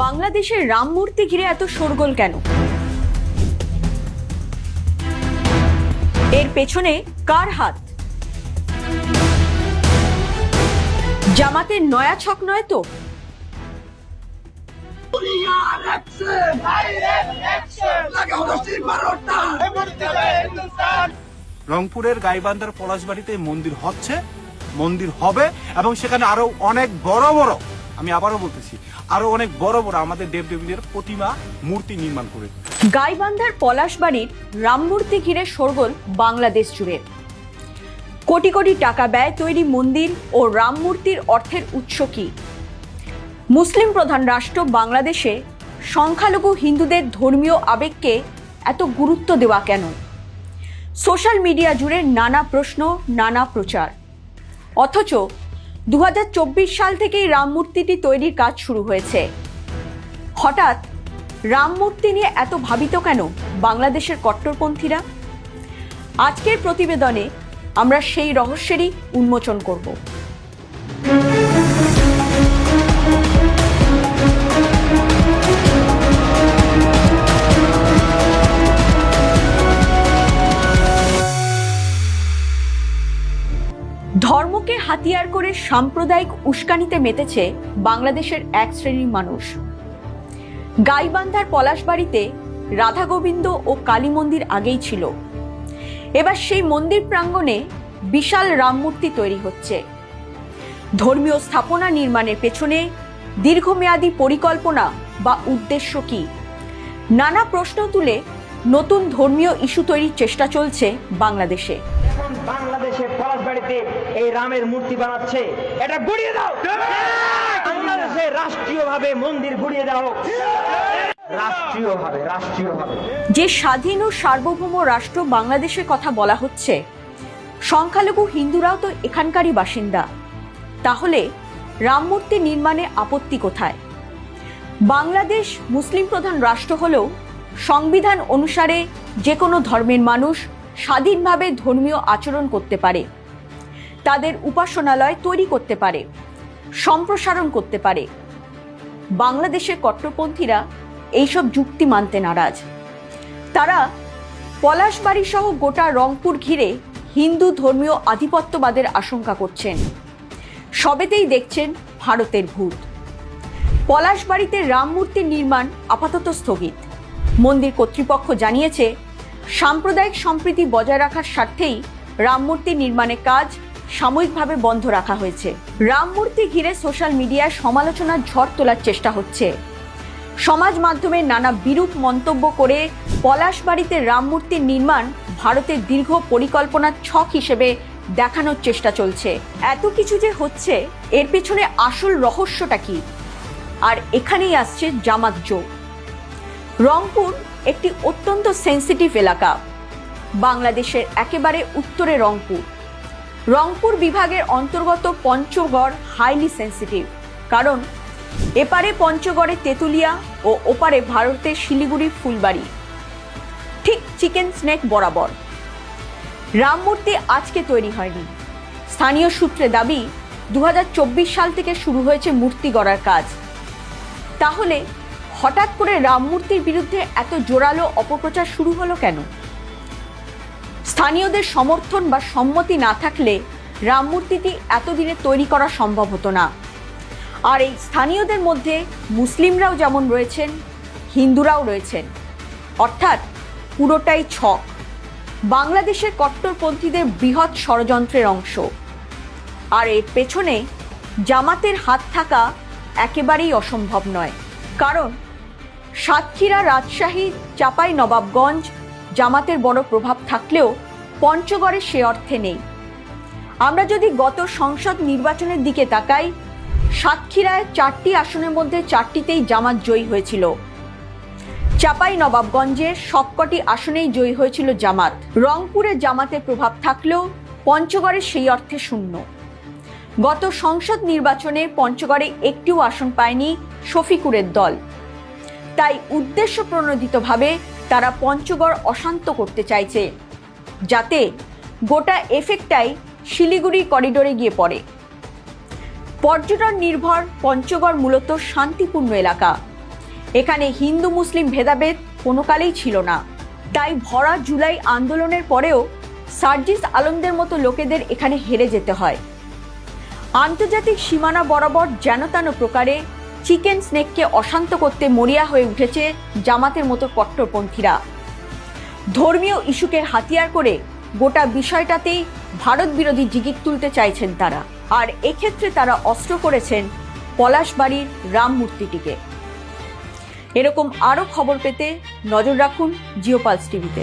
বাংলাদেশের রাম মূর্তি ঘিরে এত শোরগোল কেন? এর পেছনে কার হাত? জামাতের নয়া ছক নয় তো? রংপুরের গাইবান্ধার পলাশবাড়িতে মন্দির হচ্ছে, মন্দির হবে এবং সেখানে আরো অনেক বড় বড়, আমি আবারও বলতেছি, আরো অনেক বড় বড় আমাদের দেবদেবীদের প্রতিমা মূর্তি নির্মাণ করে। গাইবান্ধার পলাশবাড়ির রাম মূর্তি ঘিরে শোরগোল বাংলাদেশ জুড়ে। কোটি কোটি টাকা ব্যয় তৈরি মন্দির ও রাম মূর্তির অর্থের উৎস কি? মুসলিম প্রধান রাষ্ট্র বাংলাদেশে সংখ্যালঘু হিন্দুদের ধর্মীয় আবেগকে এত গুরুত্ব দেওয়া কেন? সোশ্যাল মিডিয়া জুড়ে নানা প্রশ্ন, নানা প্রচার। অথচ 2024 সাল থেকেই রাম মূর্তিটি তৈরির কাজ শুরু হয়েছে। হঠাৎ রাম মূর্তি নিয়ে এত ভাবিত কেন বাংলাদেশের কট্টরপন্থীরা? আজকের প্রতিবেদনে আমরা সেই রহস্যেরই উন্মোচন করব। ধর্মকে হাতিয়ার করে সাম্প্রদায়িক উস্কানিতে মেতেছে বাংলাদেশের এক শ্রেণীর মানুষ। গাইবান্ধার পলাশবাড়িতে রাধা গোবিন্দ ও কালী মন্দির আগেই ছিল। এবার সেই মন্দির প্রাঙ্গণে বিশাল রাম মূর্তি তৈরি হচ্ছে। ধর্মীয় স্থাপনা নির্মাণের পেছনে দীর্ঘমেয়াদী পরিকল্পনা বা উদ্দেশ্য কি? নানা প্রশ্ন তুলে নতুন ধর্মীয় ইস্যু তৈরির চেষ্টা চলছে বাংলাদেশে। এখন বাংলাদেশে পলাশবাড়িতে এই রামের মূর্তি বানাচ্ছে, এটা গুড়িয়ে দাও। বাংলাদেশে রাষ্ট্রীয়ভাবে মন্দির গুড়িয়ে দাও, রাষ্ট্রীয়ভাবে। যে স্বাধীন ও সার্বভৌম রাষ্ট্র বাংলাদেশের কথা বলা হচ্ছে, সংখ্যালঘু হিন্দুরাও তো এখানকারই বাসিন্দা। তাহলে রাম মূর্তি নির্মাণে আপত্তি কোথায়? বাংলাদেশ মুসলিম প্রধান রাষ্ট্র হলেও সংবিধান অনুসারে যে কোনো ধর্মের মানুষ স্বাধীনভাবে ধর্মীয় আচরণ করতে পারে, তাদের উপাসনালয় তৈরি করতে পারে, সম্প্রসারণ করতে পারে। বাংলাদেশের কট্টরপন্থীরা এইসব যুক্তি মানতে নারাজ। তারা পলাশবাড়ি সহ গোটা রংপুর ঘিরে হিন্দু ধর্মীয় আধিপত্যবাদের আশঙ্কা করছেন। সবেতেই দেখছেন ভারতের ভূত। পলাশবাড়িতে রাম মূর্তির নির্মাণ আপাতত স্থগিত। মন্দির কর্তৃপক্ষ জানিয়েছে, সাম্প্রদায়িক সম্প্রীতি বজায় রাখার স্বার্থেই রাম মূর্তি নির্মাণের কাজ সাময়িকভাবে বন্ধ রাখা হয়েছে। রাম মূর্তি ঘিরে সোশ্যাল মিডিয়ায় সমালোচনার ঝড় তোলার চেষ্টা হচ্ছে। সমাজ মাধ্যমে নানা বিরূপ মন্তব্য করে পলাশবাড়িতে রাম মূর্তির নির্মাণ ভারতের দীর্ঘ পরিকল্পনার ছক হিসেবে দেখানোর চেষ্টা চলছে। এত কিছু যে হচ্ছে, এর পেছনে আসল রহস্যটা কি? আর এখানেই আসছে জামাত যোগ। রংপুর একটি অত্যন্ত সেন্সিটিভ এলাকা। বাংলাদেশের একেবারে উত্তরে রংপুর বিভাগের অন্তর্গত পঞ্চগড় হাইলি সেন্সিটিভ, কারণ এপারে পঞ্চগড়ে তেঁতুলিয়া ও ওপারে ভারতের শিলিগুড়ির ফুলবাড়ি, ঠিক চিকেন স্নেক বরাবর। রাম মূর্তি আজকে তৈরি হয়নি। স্থানীয় সূত্রে দাবি 2024 সাল থেকে শুরু হয়েছে মূর্তি গড়ার কাজ। তাহলে হঠাৎ করে রাম মূর্তির বিরুদ্ধে এত জোরালো অপপ্রচার শুরু হলো কেন? স্থানীয়দের সমর্থন বা সম্মতি না থাকলে রাম মূর্তিটি এতদিনে তৈরি করা সম্ভব হতো না। আর এই স্থানীয়দের মধ্যে মুসলিমরাও যেমন রয়েছেন, হিন্দুরাও রয়েছেন। অর্থাৎ পুরোটাই ছক, বাংলাদেশের কট্টরপন্থীদের বৃহৎ ষড়যন্ত্রের অংশ। আর এর পেছনে জামাতের হাত থাকা একেবারেই অসম্ভব নয়। কারণ সাতক্ষীরা, রাজশাহী, চাঁপাইনবাবগঞ্জ জামাতের বড় প্রভাব থাকলেও পঞ্চগড়ে সে অর্থে নেই। আমরা যদি গত সংসদ নির্বাচনের দিকে তাকাই, সাতক্ষীরায় 4টি আসনের মধ্যে 4টিতেই জামাত জয়ী হয়েছিল। চাঁপাইনবাবগঞ্জে সবকটি আসনেই জয়ী হয়েছিল জামাত। রংপুরে জামাতের প্রভাব থাকলেও পঞ্চগড়ে সেই অর্থে শূন্য। গত সংসদ নির্বাচনে পঞ্চগড়ে একটিও আসন পায়নি শফিকুরের দল। তাই উদ্দেশ্য প্রণোদিতভাবে তারা পঞ্চগড় অশান্ত করতে চাইছে, যাতে গোটা এফেক্টটাই শিলিগুড়ি করিডোরে গিয়ে পড়ে। পর্যটন নির্ভর পঞ্চগড় মূলত শান্তিপূর্ণ এলাকা। এখানে হিন্দু মুসলিম ভেদাভেদ কোনো কালেই ছিল না। তাই ভরা জুলাই আন্দোলনের পরেও সার্জিস আলমদের মতো লোকেদের এখানে হেরে যেতে হয়। আন্তর্জাতিক সীমানা বরাবর যেনতেন প্রকারে চিকেন স্নেককে অশান্ত করতে মরিয়া হয়ে উঠেছে জামাতের মতো কট্টরপন্থীরা। ধর্মীয় ইস্যুকে হাতিয়ার করে গোটা বিষয়টাতেই ভারত বিরোধী জিগির তুলতে চাইছেন তারা। আর এক্ষেত্রে তারা অস্ত্র করেছেন পলাশবাড়ির রাম মূর্তিটিকে। এরকম আরও খবর পেতে নজর রাখুন জিওপালস টিভিতে।